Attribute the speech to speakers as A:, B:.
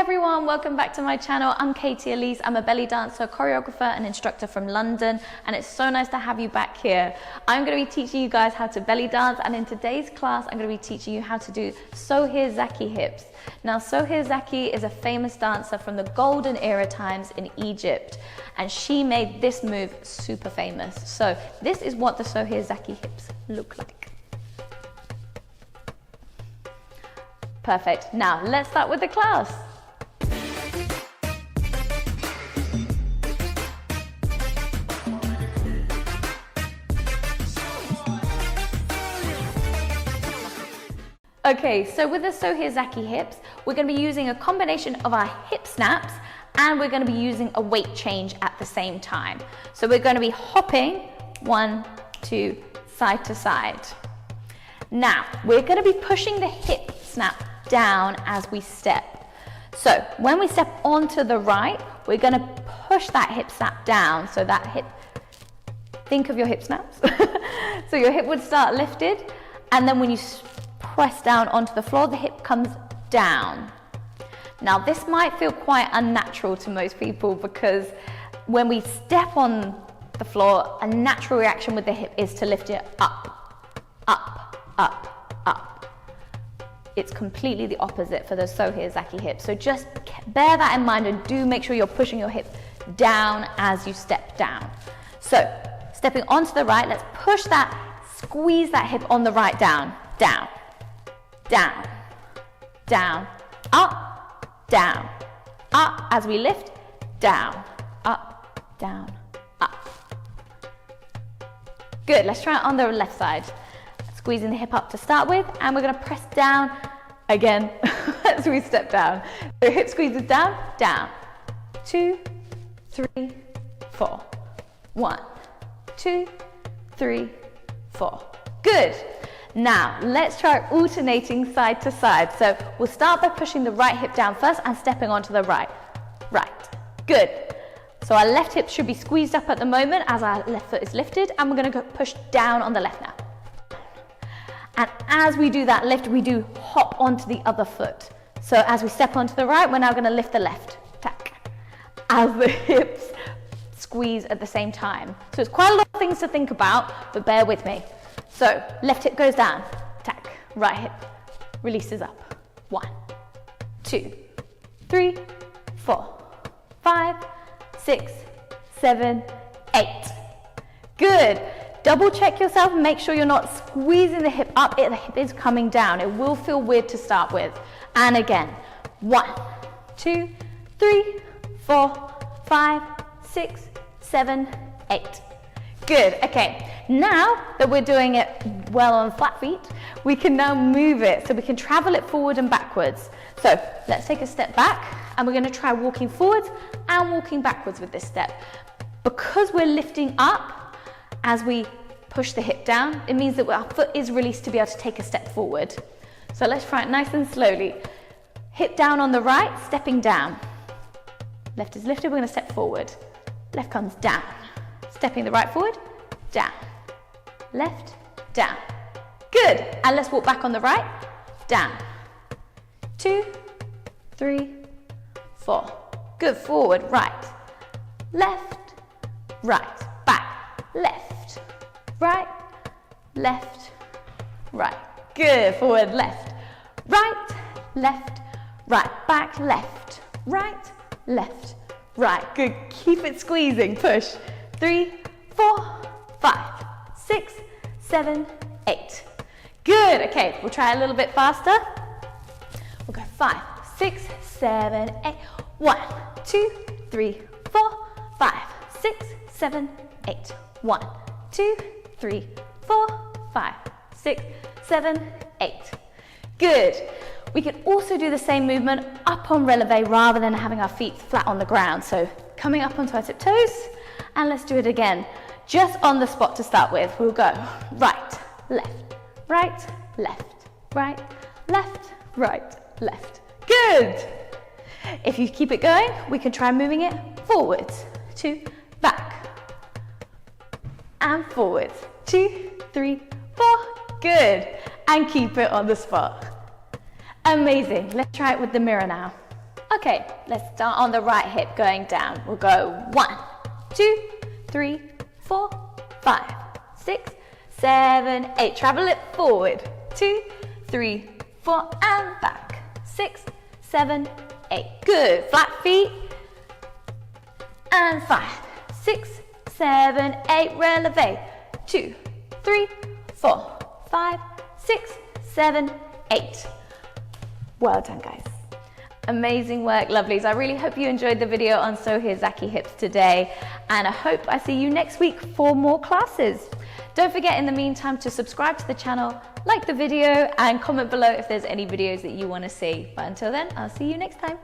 A: everyone, welcome back to my channel. I'm Katie Elise. I'm a belly dancer, choreographer and instructor from London, and it's so nice to have you back here. I'm going to be teaching you guys how to belly dance, and in today's class I'm going to be teaching you how to do Soheir Zaki hips. Now Soheir Zaki is a famous dancer from the golden era times in Egypt, and she made this move super famous. So this is what the Soheir Zaki hips look like. Perfect. Now let's start with the class. Okay, so with the Soheir Zaki hips, we're going to be using a combination of our hip snaps, and we're going to be using a weight change at the same time. So we're going to be hopping 1, 2, side to side. Now we're going to be pushing the hip snap down as we step. So when we step onto the right, we're going to push that hip snap down. So that hip, think of your hip snaps. So your hip would start lifted, and then when you press down onto the floor, the hip comes down. Now this might feel quite unnatural to most people, because when we step on the floor, a natural reaction with the hip is to lift it up, up, up, up. It's completely the opposite for the Soheir Zaki hips. So just bear that in mind, and do make sure you're pushing your hip down as you step down. So stepping onto the right, let's push that, squeeze that hip on the right down, down, down, down, up, down, up as we lift, down, up, down, up. Good, let's try it on the left side. Squeezing the hip up to start with, and we're going to press down again as we step down. So hip squeezes down, down, 2, 3, 4, 1, 2, 3, 4. Good. Now let's try alternating side to side. So we'll start by pushing the right hip down first and stepping onto the right. Right. Good. So our left hip should be squeezed up at the moment as our left foot is lifted, and we're going to go push down on the left now. And as we do that lift, we do hop onto the other foot. So as we step onto the right, we're now going to lift the left, tack, as the hips squeeze at the same time. So it's quite a lot of things to think about, but bear with me. So left hip goes down, tack, right hip releases up. 1, 2, 3, 4, 5, 6, 7, 8. Good. Double check yourself and make sure you're not squeezing the hip up. The hip is coming down. It will feel weird to start with. And again, 1, 2, 3, 4, 5, 6, 7, 8. Good. Okay. Now that we're doing it well on flat feet, we can now move it. So we can travel it forward and backwards. So let's take a step back, and we're going to try walking forwards and walking backwards with this step. Because we're lifting up, as we push the hip down, it means that our foot is released to be able to take a step forward. So let's try it nice and slowly. Hip down on the right, stepping down. Left is lifted, we're going to step forward. Left comes down. Stepping the right forward, down. Left, down. Good. And let's walk back on the right, down. 2, 3, 4. Good. Forward, right. Left, right. Back, left, right, left, right. Good. Forward, left, right, back, left, right. Good. Keep it squeezing. Push. 3, 4, 5, 6, 7, 8. Good. Okay, we'll try a little bit faster. We'll go 5, 6, 7, 8. 1, 2, 3, 4, 5, 6, 7, 8. 1, 2, 3, 4, 5, 6, 7, 8. Good. We can also do the same movement up on releve rather than having our feet flat on the ground. So coming up onto our tiptoes, and let's do it again. Just on the spot to start with. We'll go right, left, right, left, right, left, right, left. Good. If you keep it going, we can try moving it forwards, 2, back, and forwards, 2, 3, 4. Good. And keep it on the spot. Amazing. Let's try it with the mirror now. Okay, let's start on the right hip, going down. We'll go 1, 2, 3, 4, 5, 6, 7, 8. Travel it forward. 2, 3, 4, and back. 6, 7, 8. Good. Flat feet. And 5, 6, 7, 8. Releve. 2, 3, 4, 5, 6, 7, 8. Well done, guys. Amazing work, lovelies. I really hope you enjoyed the video on Soheir Zaki hips today, and I hope I see you next week for more classes. Don't forget in the meantime to subscribe to the channel, like the video, and comment below if there's any videos that you want to see. But until then, I'll see you next time.